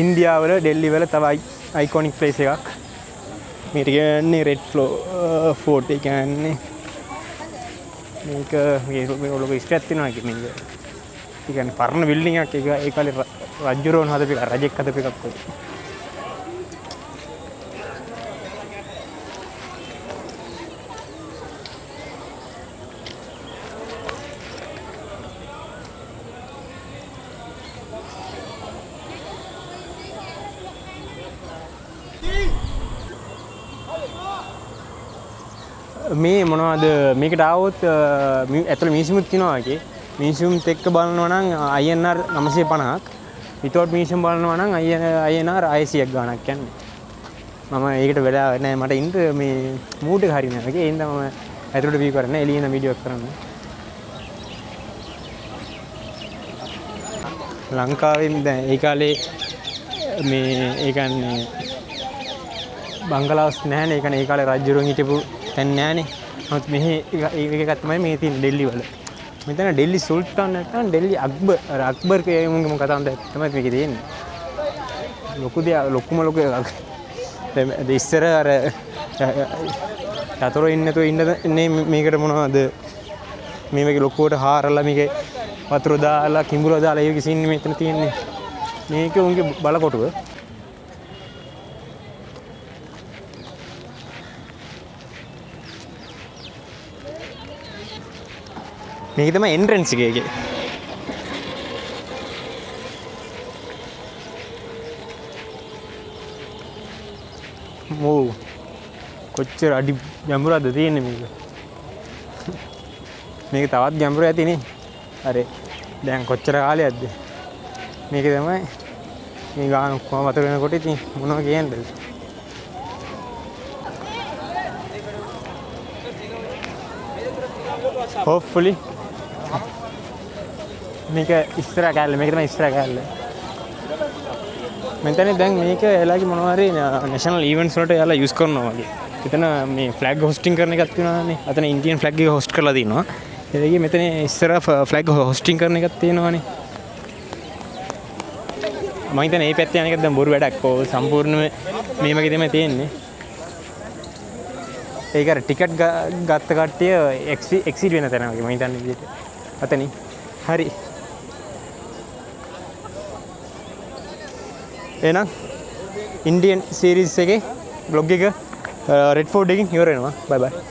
ඉන්දියාවල ඩෙල්ලි වල තව iconic place එකක්. මේක කියන්නේ රෙඩ් ෆෝර්ට්. ඒ කියන්නේ මේක ලොකු ඉස්ට්‍රැක් තියෙනවා මේක. ඒ කියන්නේ පරණ බිල්ඩින් එකක්. ඒක ඒ කාලේ රජුරෝන් හදපු එක, රජෙක් හදපු එකක් වගේ. මේ මොනවද මේකට ආවොත් ඇතුළේ මිනිස්සුමුත් තියනවා වගේ. මිනිස්සුමුත් එක්ක බලනවා නම් INR 950ක්. විතෝට් මිනිස්සුම් බලනවා නම් INR 600ක් ගාණක් යන්නේ. මම ඒකට වෙලා නැහැ, මට ඉන්න මේ මූඩ් එක හරියන්නේ නැහැ. ඒ හින්දා මම ඇතුළට වී කරන්නේ, එළියේ ඉඳන් වීඩියෝ එකක් කරන්නේ. ලංකාවෙන් දැන් ඒ කාලේ මේ ඒ කියන්නේ බංගලාස් නැහැනේ. ඒ කියන්නේ ඒ කාලේ රජුරුවන් හිටපු තැන් නැහැනේ. නමුත් මෙහි එකක් තමයි මේ තියෙන ඩෙල්ලි වල. මෙතන ඩෙල්ලි සුල්තාන් නැත්නම් ඩෙල්ලි අක්බර් කියමුගේ මොකද තමයි මේකේ තියෙන්නේ. ලොකුම ලොකු එකක්. දැන් ඉස්සර අර යතරෝ ඉන්නේ මේකට මොනවද මේකේ ලොකුවට හාරලා මේකේ වතුර දාලා කිඹුර දාලා ඒක සින්නේ මෙතන තියෙන්නේ. මේක උන්ගේ බලකොටුව. මේක තමයි එන්ට්‍රන්ස් එක එකේ. කොච්චර අඩි ගැඹුරක්ද තියෙන්නේ මේක. මේක තවත් ගැඹුර ඇතිනේ. අර දැන් කොච්චර කාලයක්ද මේක තමයි මේ ගාන කොහොම වතුර වෙනකොට ඉතින් මොනවා කියන්නේ. hopefully මේක ඉස්සර කැල්ල. මේක තමයි ඉස්සර කැල්ල. මෙතන දැන් මේක එයාලගේ මොනවා හරි නැෂනල් ඉවෙන්ට්ස් වලට එයාලා යූස් කරනවා වගේ. එතන මේ ෆ්ලැග් හොස්ටිං කරන එකක් තියෙනවානේ. අතන ඉන්දියන් ෆ්ලැග් එක හොස්ට් කරලා තිනවා. ඒකේ මෙතන ඉස්සර ෆ්ලැග් හොස්ටිං කරන එකක් තියෙනවානේ. මම හිතන්නේ මේ පැත්තේ යන එක දැන් බොරු වැඩක්. ඕ සම්පූර්ණයෙන්ම මේ වගේ තමයි තියෙන්නේ. ඒක අර ටිකට් ගත්ත කට්ටිය එක්සිට් වෙන තැන වගේ මම හිතන්නේ විදිහට. අතනින් හරි. එහෙනම් ඉන්දියන් සීරීස් එකේ බ්ලොග් එක රෙඩ් ෆෝර්ට් එකකින් ඉවර වෙනවා. බයි බයි.